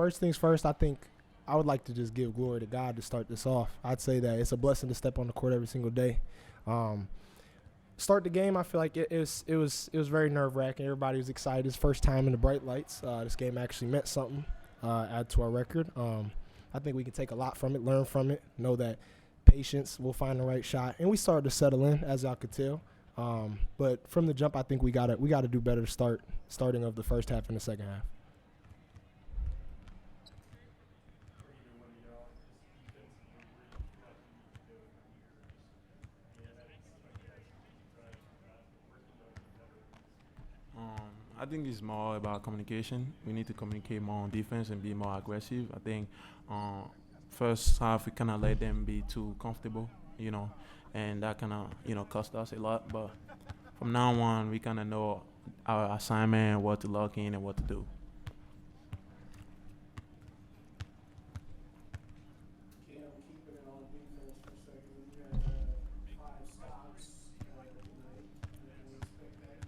first things first, I think I would like to just give glory to God to start this off. I'd say that it's a blessing to step on the court every single day. Start the game, I feel like it was very nerve-wracking. Everybody was excited. It's first time in the bright lights. This game actually meant something, add to our record. I think we can take a lot from it, learn from it, know that patience will find the right shot. And we started to settle in, as y'all could tell. But from the jump, I think we gotta do better starting of the first half and the second half. I think it's more about communication. We need to communicate more on defense and be more aggressive. I think first half we kind of let them be too comfortable, and that kind of cost us a lot. But from now on, we kind of know our assignment, what to lock in, and what to do. Keeping it on defense for a second. You had 5 stops tonight. Can we expect that,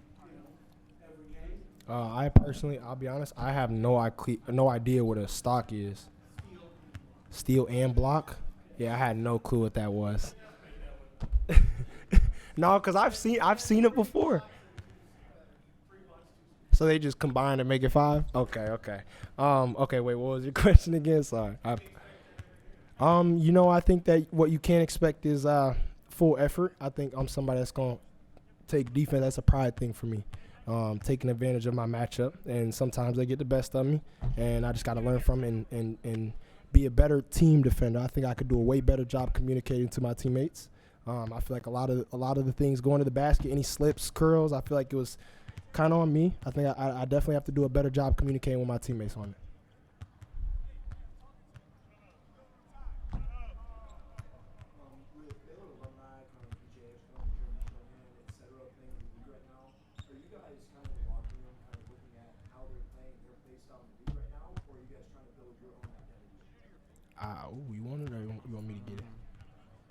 every game? I personally, I'll be honest, I have no idea what a stock is. Steal and block? Yeah, I had no clue what that was. No, because I've seen it before. So they just combine to make it 5? Okay. Okay, wait, what was your question again? Sorry. I think that what you can't expect is full effort. I think I'm somebody that's going to take defense. That's a pride thing for me. Taking advantage of my matchup, and sometimes they get the best of me, and I just got to learn from it and be a better team defender. I think I could do a way better job communicating to my teammates. I feel like a lot of the things going to the basket, any slips, curls, I feel like it was kind of on me. I think I definitely have to do a better job communicating with my teammates on it. With Baylor alumni, kind of PJs, kind of Jeremy Shanahan, et cetera, playing in the league right now, are you guys kind of in the locker room kind of looking at how they're playing their play style in the league right now, or are you guys trying to build your own identity? You want it or you want me to get it?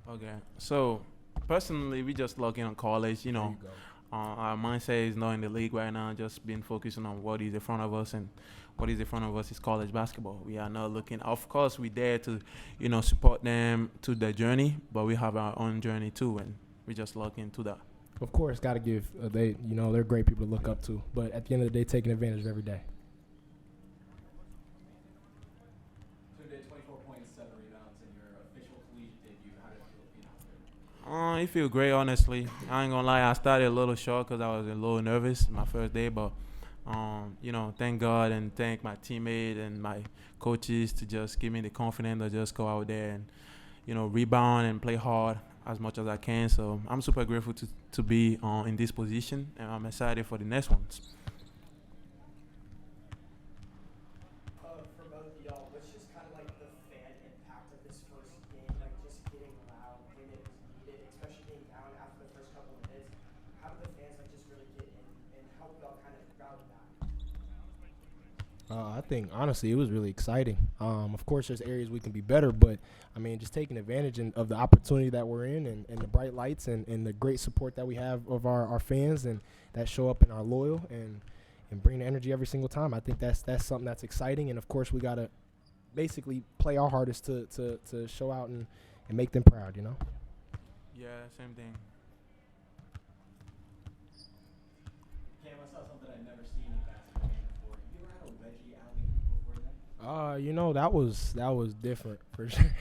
Okay, so personally, we just lock in on college. There you go. Our mindset is not in the league right now, just being focusing on what is in front of us, and what is in front of us is college basketball. We are not looking, of course, we're there to, support them to their journey, but we have our own journey too, and we just lock into that. Of course, got to give they're great people to look up to, but at the end of the day, taking advantage of every day. So you did 24 points, 7 rebounds in your official collegiate debut. How did it feel being out there? It feel great, honestly. I ain't gonna lie, I started a little short because I was a little nervous my first day, but thank God and thank my teammate and my coaches to just give me the confidence to just go out there and rebound and play hard as much as I can. So I'm super grateful to be in this position, and I'm excited for the next ones. For both of y'all, what's just kind of like the fan impact of this first game, like just getting loud when it was needed, especially being down after the first couple of minutes? How did the fans just really get in and help y'all kind of rally back? I think honestly it was really exciting. Of course, there's areas we can be better, but I mean, just taking advantage of the opportunity that we're in, and the bright lights, and the great support that we have of our fans, and that show up in our loyal and bring the energy every single time. I think that's something that's exciting, and of course we gotta basically play our hardest to show out and make them proud. Yeah, same thing. Cam, I saw something I'd never seen in a basketball game before. Have you ever had a wedgie alley before that? That was different for sure.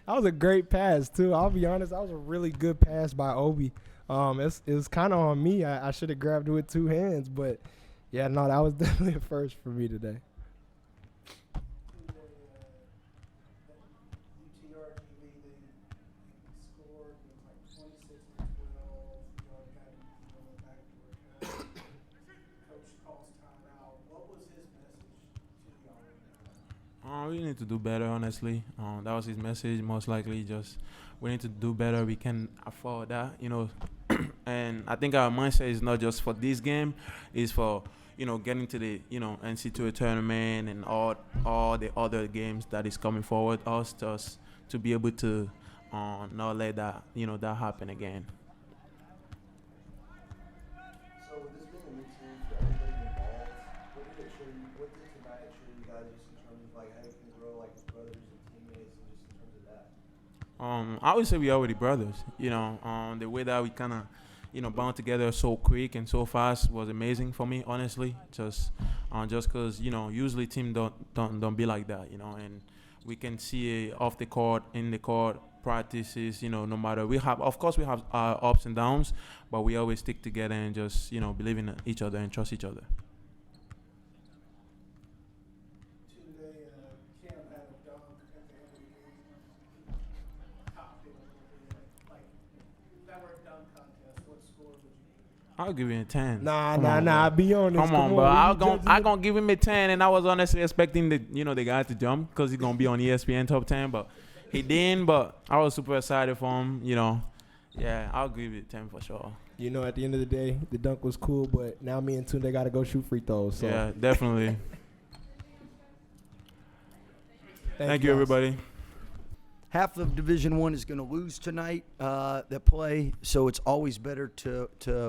That was a great pass too. I'll be honest, that was a really good pass by Obi. It was kind of on me. I should have grabbed it with 2 hands, but yeah, no, that was definitely a first for me today. UTRGV, they scored, it was like 26-12. Y'all got back to work. Coach calls timeout. What was his message to y'all right now? We need to do better, honestly. That was his message. Most likely, just we need to do better. We can afford that, And I think our mindset is not just for this game; it's for getting to the NCAA tournament and all the other games that is coming forward. Us just to be able to not let that that happen again. So with this being a new team for everybody involved, what did tonight show you guys just in terms of like, hey, I would say we already brothers. The way that we kind of, bound together so quick and so fast was amazing for me, honestly. Just because usually team don't be like that, and we can see it off the court, in the court, practices. No matter of course we have our ups and downs, but we always stick together and just believe in each other and trust each other. Tuesday, Cam had a dunk at the end of the game. Topped it a little bit. Like, if that were a dunk contest, what score would you give? I'll give him a 10. Nah. Be honest. Come on, bro. I'm gonna give him a 10, and I was honestly expecting the guy to jump because he's gonna be on ESPN top 10, but he didn't. But I was super excited for him. Yeah, I'll give it 10 for sure. At the end of the day, the dunk was cool, but now me and Tunde got to go shoot free throws. So. Yeah, definitely. Thank you, everybody. Half of Division I is going to lose tonight that play, so it's always better to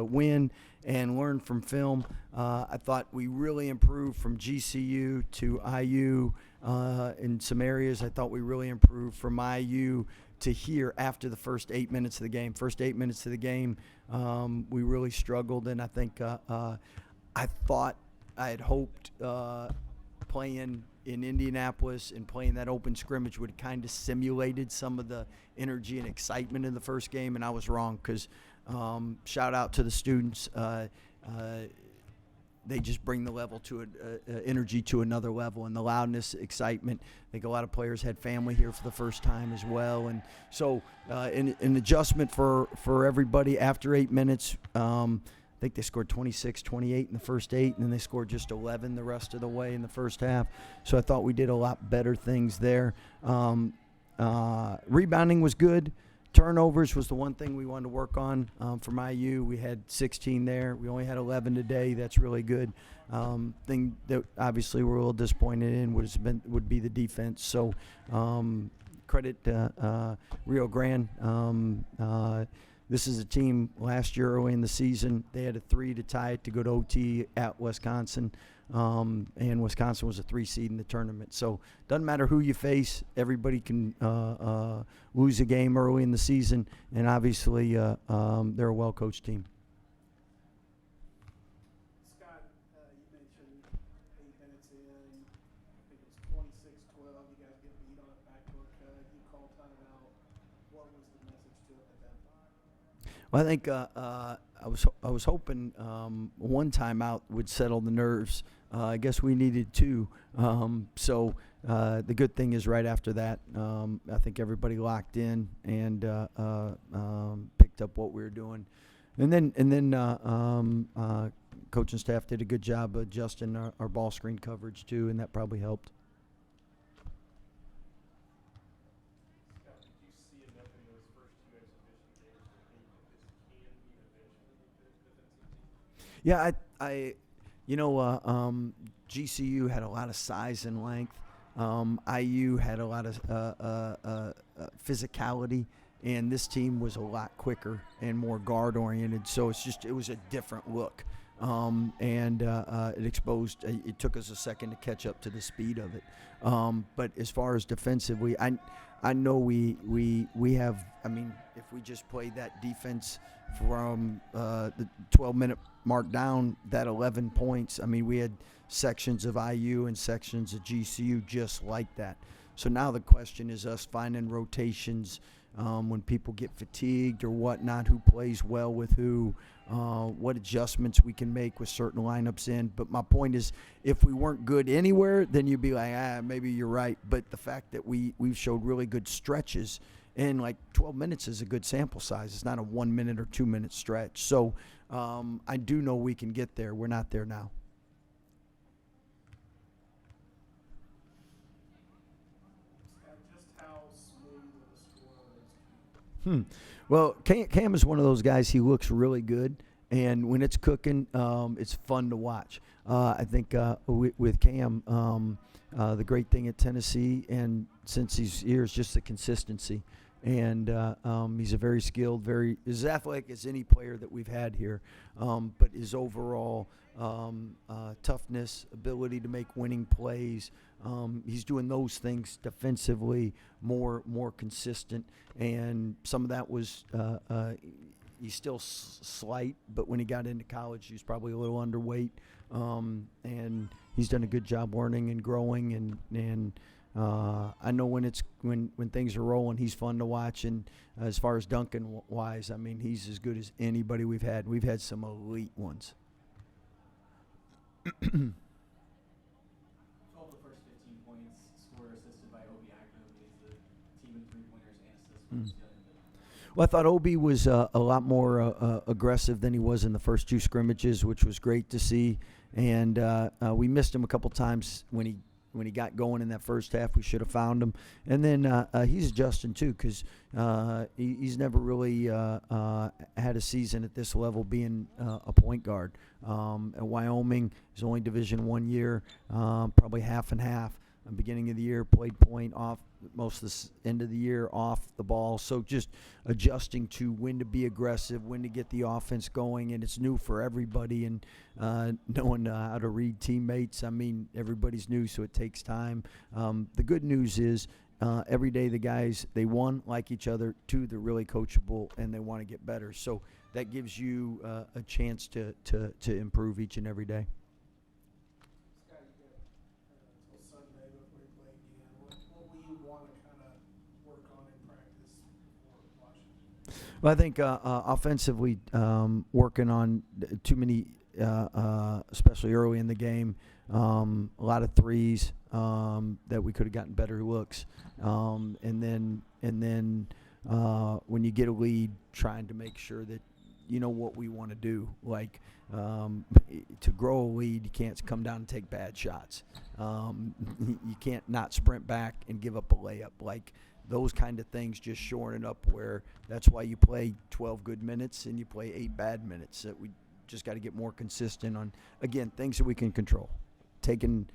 win and learn from film. I thought we really improved from GCU to IU in some areas. I thought we really improved from IU to here after the first 8 minutes of the game. First 8 minutes of the game, we really struggled, and I think I thought I had hoped playing in Indianapolis and playing that open scrimmage would kind of simulated some of the energy and excitement in the first game, and I was wrong because shout out to the students. They just bring the level to energy to another level, and the loudness, excitement. I think a lot of players had family here for the first time as well, and so an adjustment for everybody after 8 minutes. I think they scored 26, 28 in the first 8, and then they scored just 11 the rest of the way in the first half. So I thought we did a lot better things there. Rebounding was good. Turnovers was the one thing we wanted to work on from IU. We had 16 there. We only had 11 today. That's really good. Thing that obviously we're a little disappointed in would be the defense. So credit Rio Grande. This is a team last year early in the season. They had a 3 to tie it to go to OT at Wisconsin. And Wisconsin was a 3 seed in the tournament. So doesn't matter who you face. Everybody can lose a game early in the season. And obviously they're a well-coached team. Scott, you mentioned 8 minutes in, I think it's 26-12. You guys get beat on a backdoor cut. You call timeout. What was the message to it at that time? Well, I think I was hoping one timeout would settle the nerves. I guess we needed 2. So the good thing is right after that, I think everybody locked in and picked up what we were doing. And then coaching staff did a good job adjusting our ball screen coverage too, and that probably helped. Yeah, GCU had a lot of size and length. IU had a lot of physicality, and this team was a lot quicker and more guard oriented. So it was a different look, and it took us a second to catch up to the speed of it. But as far as defensively, I know we have. I mean, if we just played that defense from the 12-minute mark down, that 11 points, I mean, we had sections of IU and sections of GCU just like that. So now the question is us finding rotations when people get fatigued or whatnot, who plays well with who, what adjustments we can make with certain lineups in. But my point is, if we weren't good anywhere, then you'd be like, maybe you're right. But the fact that we've showed really good stretches, and like 12 minutes is a good sample size. It's not a 1 minute or 2 minute stretch. So I do know we can get there. We're not there now. Just how smooth of a score is Well, Cam is one of those guys. He looks really good, and when it's cooking, it's fun to watch. I think with Cam, the great thing at Tennessee, and since he's here, is just the consistency. and he's a very skilled, very as athletic as any player that we've had here. But his overall toughness, ability to make winning plays, he's doing those things defensively more consistent, and some of that was he's still slight, but when he got into college, he was probably a little underweight, and he's done a good job learning and growing, and I know when things are rolling, he's fun to watch. And as far as Duncan wise, I mean, he's as good as anybody we've had. We've had some elite ones. 12 of the first 15 points scored or assisted by Obi Agnew, who leads the team in 3-pointers and assists. Well, I thought Obi was a lot more aggressive than he was in the first two scrimmages, which was great to see. And we missed him a couple times when he got going in that first half. We should have found him. And then he's adjusting too, because he's never really had a season at this level being a point guard. At Wyoming, he's only Division I year, probably half and half. Beginning of the year, played point off most of the end of the year off the ball. So just adjusting to when to be aggressive, when to get the offense going, and it's new for everybody. And knowing how to read teammates, I mean, everybody's new, so it takes time. The good news is every day the guys, they, one, like each other, two, they're really coachable, and they want to get better. So that gives you a chance to improve each and every day. Well, I think offensively, working on too many, especially early in the game, a lot of threes that we could have gotten better looks, and then when you get a lead, trying to make sure that you know what we want to do. Like to grow a lead, you can't come down and take bad shots. You can't not sprint back and give up a layup. Like those kind of things, just shoring it up, where that's why you play 12 good minutes and you play 8 bad minutes. That we just got to get more consistent on, again, things that we can control. Taking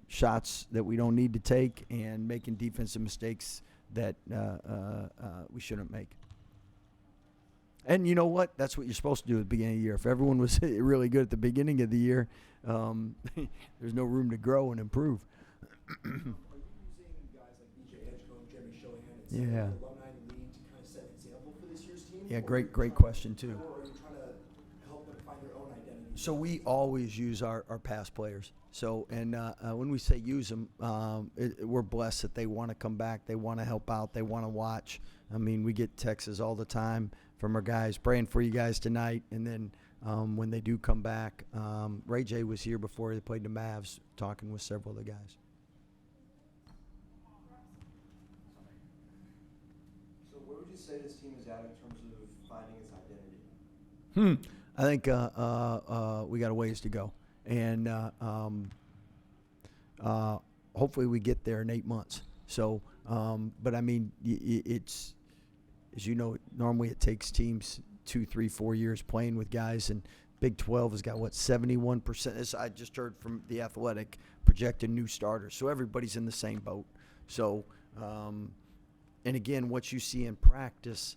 shots that we don't need to take and making defensive mistakes that we shouldn't make. And you know what? That's what you're supposed to do at the beginning of the year. If everyone was really good at the beginning of the year, there's no room to grow and improve. Yeah. Alumni in the league to kind of set an example for this year's team? Yeah, great question too. Or are you trying to help them find their own identity? So we always use our past players. So, and when we say use them, we're blessed that they want to come back, they want to help out, they want to watch. I mean, we get texts all the time from our guys, praying for you guys tonight. And then when they do come back, Ray J was here before they played the Mavs, talking with several of the guys. Say this team is at in terms of finding its identity? I think we got a ways to go, and hopefully we get there in 8 months. So, but I mean, it's, as you know, normally it takes teams 2, 3, 4 years playing with guys, and Big 12 has got 71%. This I just heard from the Athletic, projected new starters. So everybody's in the same boat. So. And again, what you see in practice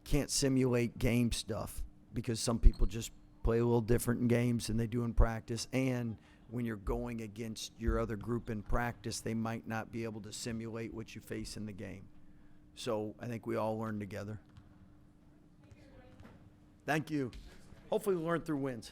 can't simulate game stuff, because some people just play a little different in games than they do in practice. And when you're going against your other group in practice, they might not be able to simulate what you face in the game. So I think we all learn together. Thank you. Hopefully we'll learn through wins.